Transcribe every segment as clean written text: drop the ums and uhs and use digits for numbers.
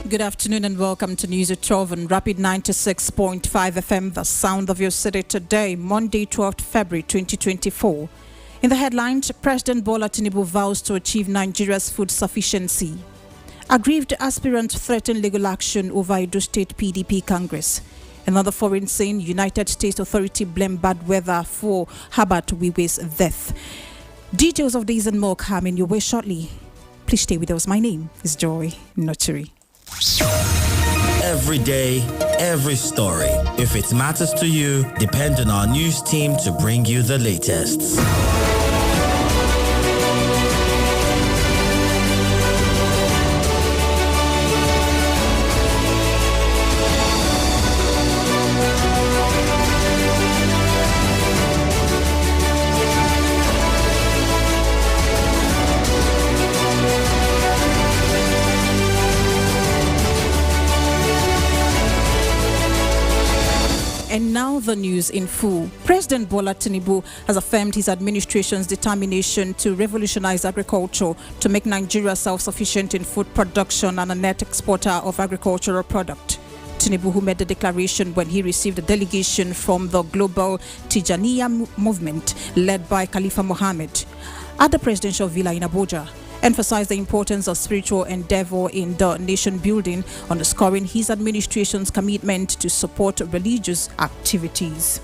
Good afternoon and welcome to News at 12 on Rapid 96.5 FM, the sound of your city today, Monday, 12th February 2024. In the headlines, President Bola Tinubu vows to achieve Nigeria's food sufficiency. Aggrieved aspirant threaten legal action over Edo State PDP Congress. Another foreign saying United States Authority blame bad weather for Herbert Wiwe's death. Details of these and more coming your way shortly. Please stay with us. My name is Joy Notary. Every day, every story. If it matters to you, depend on our news team to bring you the latest. And now the news in full. President Bola Tinubu has affirmed his administration's determination to revolutionize agriculture to make Nigeria self-sufficient in food production and a net exporter of agricultural product. Tinubu, who made the declaration when he received a delegation from the global Tijaniya movement led by Khalifa Mohammed at the presidential villa in Abuja, emphasized the importance of spiritual endeavor in the nation building, underscoring his administration's commitment to support religious activities.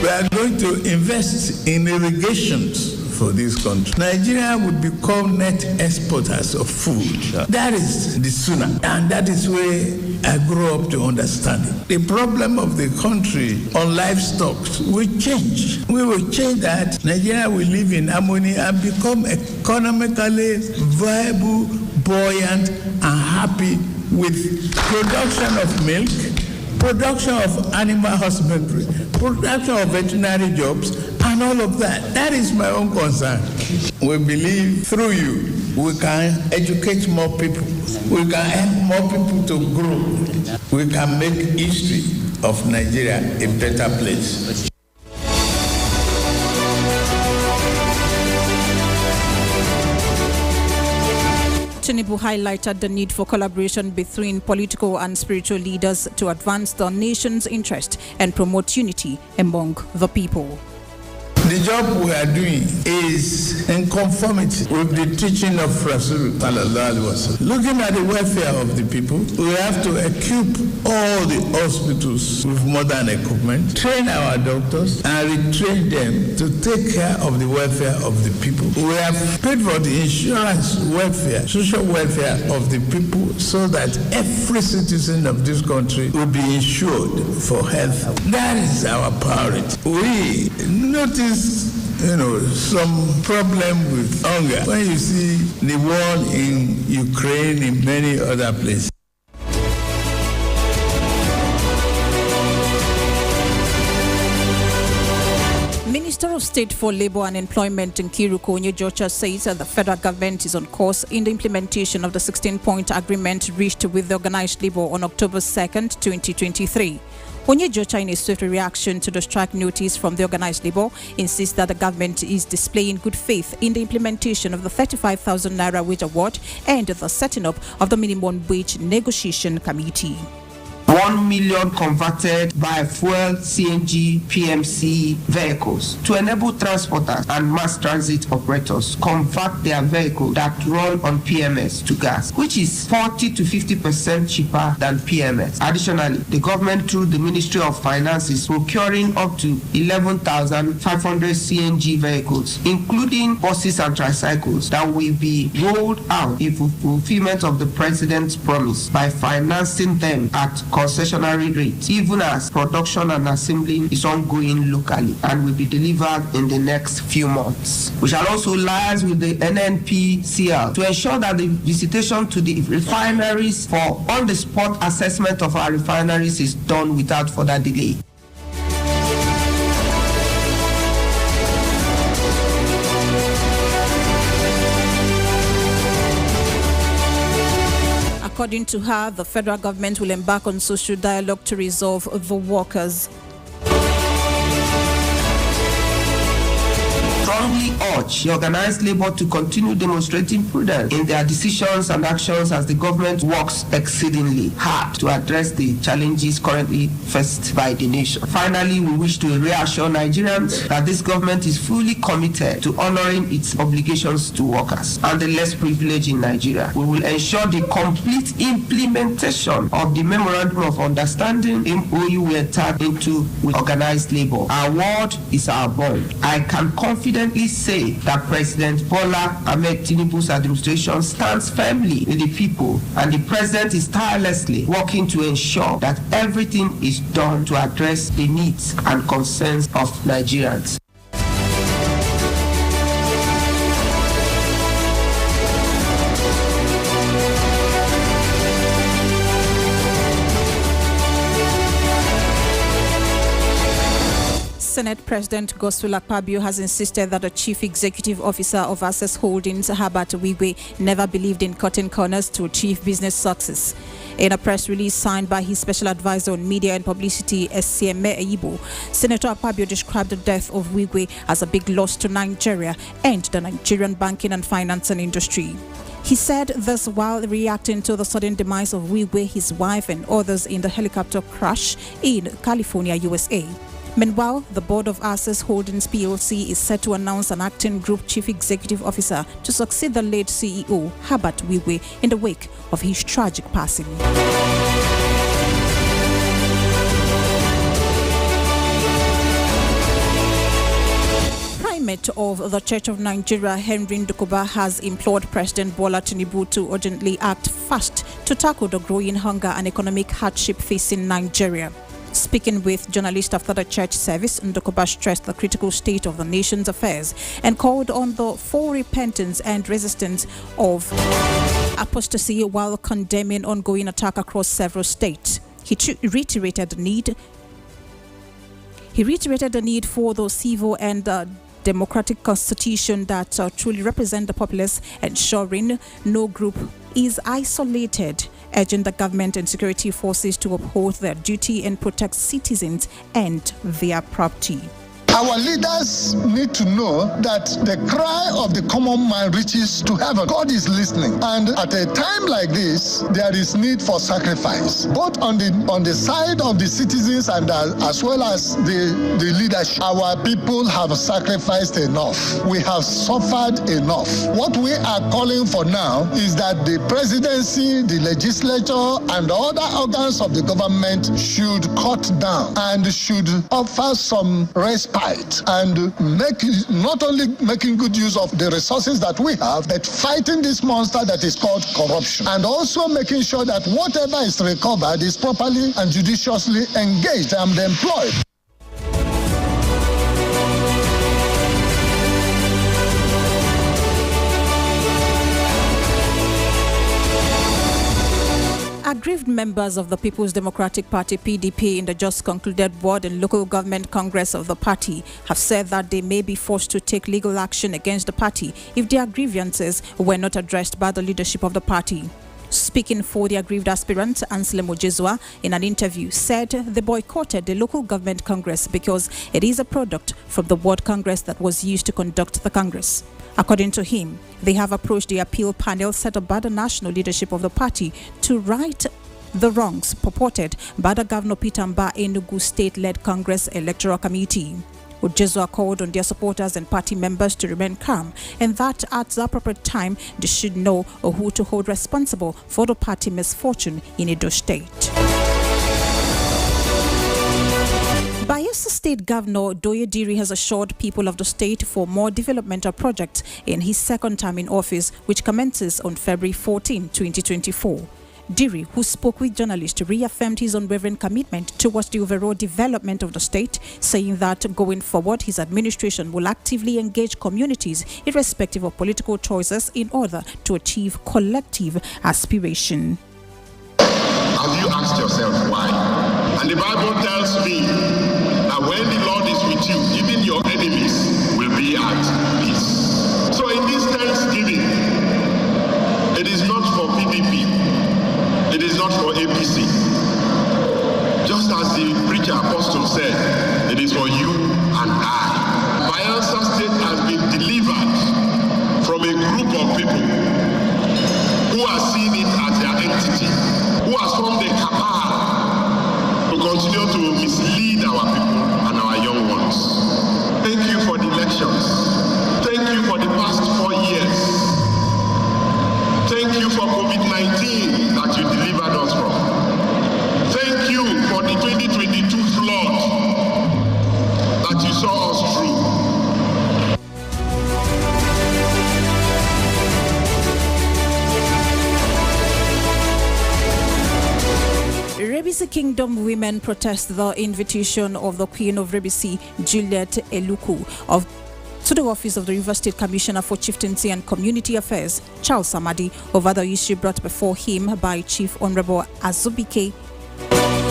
We are going to invest in irrigations for this country. Nigeria would become net exporters of food. That is the sooner, and that is where I grew up to understand it. The problem of the country on livestock will change. We will change that. Nigeria will live in harmony and become economically viable, buoyant, and happy with production of milk, production of animal husbandry, production of veterinary jobs, and all of that. That is my own concern. We believe through you, we can educate more people. We can help more people to grow. We can make history of Nigeria a better place. Tinubu highlighted the need for collaboration between political and spiritual leaders to advance the nation's interest and promote unity among the people. The job we are doing is in conformity with the teaching of Rasul. Looking at the welfare of the people, we have to equip all the hospitals with modern equipment, train our doctors, and retrain them to take care of the welfare of the people. We have paid for the insurance welfare, social welfare of the people, so that every citizen of this country will be insured for health. That is our priority. We notice some problem with hunger when you see the war in Ukraine, in many other places. Minister of State for Labour and Employment Nkiru Onyejocha says that the federal government is on course in the implementation of the 16-point agreement reached with the organized labour on October 2nd, 2023. Onyejocha, in a swift reaction to the strike notice from the organized labour, insists that the government is displaying good faith in the implementation of the 35,000 naira wage award and the setting up of the minimum wage negotiation committee. 1 million converted biofuel CNG PMC vehicles to enable transporters and mass transit operators convert their vehicles that run on PMS to gas, which is 40 to 50% cheaper than PMS. Additionally, the government, through the Ministry of Finance, is procuring up to 11,500 CNG vehicles, including buses and tricycles, that will be rolled out in fulfillment of the President's promise by financing them at concessionary rates, even as production and assembling is ongoing locally and will be delivered in the next few months. We shall also liaise with the NNPCL to ensure that the visitation to the refineries for on-the-spot assessment of our refineries is done without further delay. According to her, the federal government will embark on social dialogue to resolve the workers. Trump strongly urge the organized labor to continue demonstrating prudence in their decisions and actions as the government works exceedingly hard to address the challenges currently faced by the nation. Finally, we wish to reassure Nigerians that this government is fully committed to honoring its obligations to workers and the less privileged in Nigeria. We will ensure the complete implementation of the Memorandum of Understanding MOU we entered into with organized labor. Our word is our bond. I can confidently say that President Bola Ahmed Tinubu's administration stands firmly with the people, and the President is tirelessly working to ensure that everything is done to address the needs and concerns of Nigerians. Senate President Godswill Akpabio has insisted that the Chief Executive Officer of Access Holdings, Herbert Wigwe, never believed in cutting corners to achieve business success. In a press release signed by his special advisor on media and publicity, Esieme Eyibo, Senator Akpabio described the death of Wigwe as a big loss to Nigeria and the Nigerian banking and financing industry. He said this while reacting to the sudden demise of Wigwe, his wife, and others in the helicopter crash in California, USA. Meanwhile, the board of Access Holdings PLC is set to announce an acting group chief executive officer to succeed the late CEO, Herbert Wigwe, in the wake of his tragic passing. Primate of the Church of Nigeria, Henry Ndukuba, has implored President Bola Tinubu to urgently act fast to tackle the growing hunger and economic hardship facing Nigeria. Speaking with journalists after the church service, Ndukuba stressed the critical state of the nation's affairs and called on the full repentance and resistance of apostasy while condemning ongoing attack across several states. He reiterated the need for the civil and democratic constitution that truly represent the populace, ensuring no group is isolated, urging the government and security forces to uphold their duty and protect citizens and their property. Our leaders need to know that the cry of the common man reaches to heaven. God is listening. And at a time like this, there is need for sacrifice, both on the side of the citizens and as well as the leadership. Our people have sacrificed enough. We have suffered enough. What we are calling for now is that the presidency, the legislature, and other organs of the government should cut down and should offer some respite and not only making good use of the resources that we have, but fighting this monster that is called corruption, and also making sure that whatever is recovered is properly and judiciously engaged and employed. Aggrieved members of the People's Democratic Party (PDP) in the just concluded Board and Local Government Congress of the party have said that they may be forced to take legal action against the party if their grievances were not addressed by the leadership of the party. Speaking for the aggrieved aspirant, Anselm Ojezua, in an interview, said they boycotted the local government congress because it is a product from the ward congress that was used to conduct the congress. According to him, they have approached the appeal panel set up by the national leadership of the party to right the wrongs purported by the Governor Peter Mbah Enugu State-led Congress Electoral Committee. Ojezua called on their supporters and party members to remain calm and that at the appropriate time they should know who to hold responsible for the party misfortune in Edo State. Bayelsa State Governor Doye Diri has assured people of the state for more developmental projects in his second term in office, which commences on February 14, 2024. Diri, who spoke with journalists, reaffirmed his unwavering commitment towards the overall development of the state, saying that going forward, his administration will actively engage communities irrespective of political choices in order to achieve collective aspiration. Have you asked yourself why? And the Bible tells me that when the Lord is with you, even your enemies will be at peace. So in this Thanksgiving, it is not for PDP. It is not for APC. Just as the preacher apostle said, it is for you and I. Bayelsa State has been delivered but you saw us through. Rebisi Kingdom women protest the invitation of the Queen of Rebisi, Juliet Eluku, to the office of the River State Commissioner for Chieftaincy and Community Affairs, Charles Amadi, over the issue brought before him by Chief Honorable Azubike.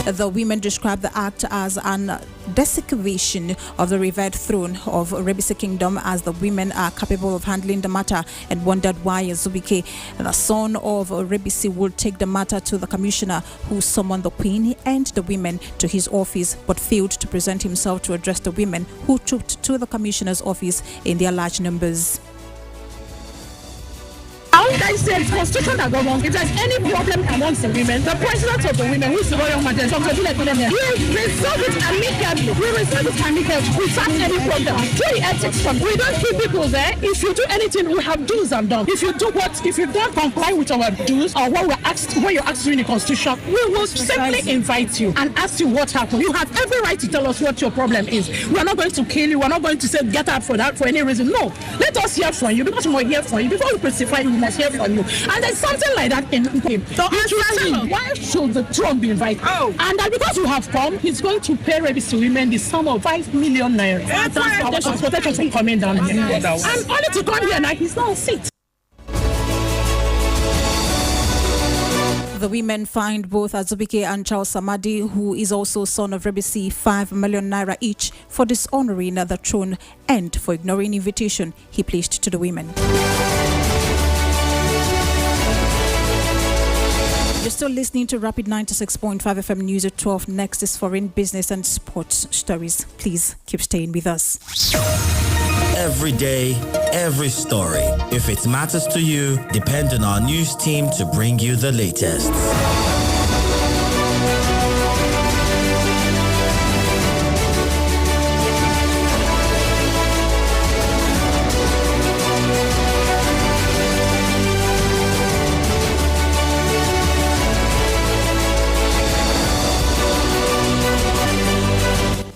The women described the act as an desecration of the revered throne of Rebisi Kingdom, as the women are capable of handling the matter, and wondered why Azubike, the son of Rebisi, would take the matter to the commissioner, who summoned the queen and the women to his office but failed to present himself to address the women, who trooped to the commissioner's office in their large numbers. I said constitution that go wrong. If there's any problem amongst the women, the president of the women, who is the royal majesty, Dr. Juliet Eluku, we resolve it amicably. We resolve it amicably without any problem. Through ethics from, we don't keep people there. If you do anything, we have do's and don'ts. If you don't comply with our do's or what you're asked in the constitution, we will simply invite you and ask you what happened. You have every right to tell us what your problem is. We are not going to kill you. We are not going to say get out for that for any reason. No, let us hear from you, because we will hear from you. Before we crucify you, we must hear from you. And there's something like that in him. So why should the throne be invited? Oh. And that because you have come, he's going to pay Rebisi women the sum of 5 million naira. Transportation from coming down here. And only to come here now, he's not on seat. The women fined both Azubike and Charles Amadi, who is also son of Rebisi, 5 million naira each for dishonoring the throne and for ignoring invitation he placed to the women. You're still listening to Rapid 96.5 FM News at 12. Next is foreign business and sports stories. Please keep staying with us. Every day, every story. If it matters to you, depend on our news team to bring you the latest.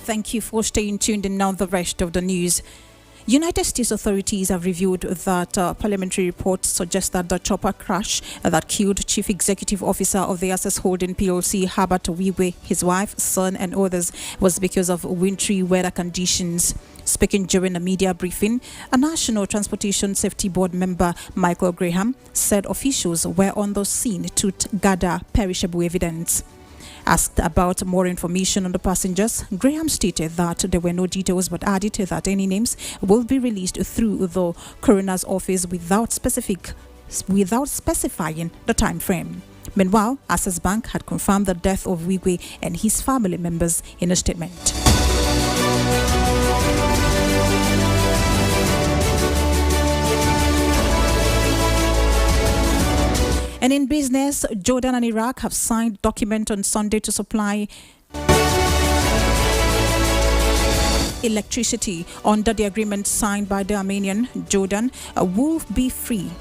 Thank you for staying tuned, and now the rest of the news. United States authorities have revealed that parliamentary reports suggest that the chopper crash that killed Chief Executive Officer of the Access Holding PLC, Herbert Wigwe, his wife, son and others, was because of wintry weather conditions. Speaking during a media briefing, a National Transportation Safety Board member, Michael Graham, said officials were on the scene to gather perishable evidence. Asked about more information on the passengers, Graham stated that there were no details, but added that any names will be released through the coroner's office without specifying the time frame. Meanwhile, Access Bank had confirmed the death of Wigwe and his family members in a statement. And in business, Jordan and Iraq have signed a document on Sunday to supply electricity. Under the agreement signed by the Armenian, Jordan will be free.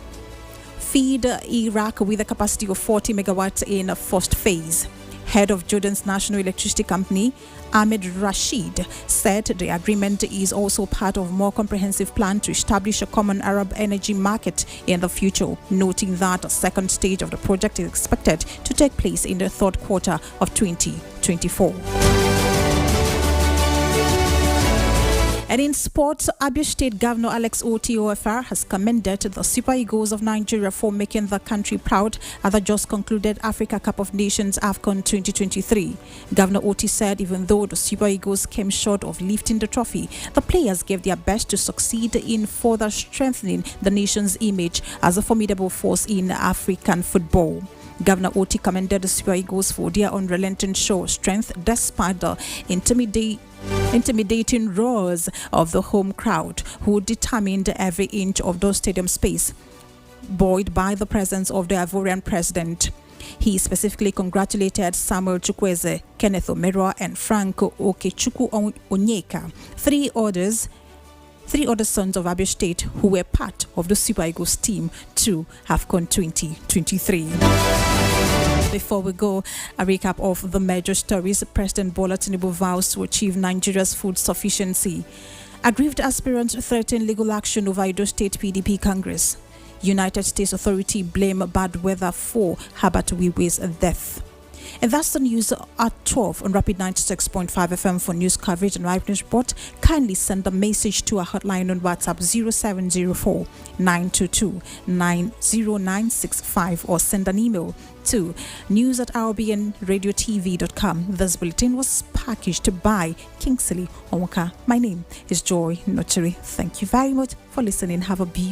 Feed Iraq with a capacity of 40 megawatts in first phase. Head of Jordan's national electricity company, Ahmed Rashid, said the agreement is also part of a more comprehensive plan to establish a common Arab energy market in the future, noting that a second stage of the project is expected to take place in the third quarter of 2024. And in sports, Abia State Governor Alex Oti OFR has commended the Super Eagles of Nigeria for making the country proud at the just concluded Africa Cup of Nations AFCON 2023. Governor Oti said even though the Super Eagles came short of lifting the trophy, the players gave their best to succeed in further strengthening the nation's image as a formidable force in African football. Governor Oti commended the Super Eagles for their unrelenting show of strength despite the intimidating roars of the home crowd, who determined every inch of the stadium space, buoyed by the presence of the Ivorian president. He specifically congratulated Samuel Chukwueze, Kenneth Omerwa, and Frank Okechukwu Onyeka, three other sons of Abia State who were part of the Super Eagles team to AFCON 2023. Before we go, a recap of the major stories. President Bola Tinubu vows to achieve Nigeria's food sufficiency. Aggrieved aspirants threaten legal action over Edo State PDP Congress. United States Authority blame bad weather for Herbert Wiwe's death. And that's the news at 12 on Rapid 96.5 FM for news coverage and eyewitness report. Kindly send a message to our hotline on WhatsApp 0704 922 90965 or send an email to news@rbnradiotv.com. This bulletin was packaged by Kingsley Onwaka. My name is Joy Nochiri. Thank you very much for listening. Have a beautiful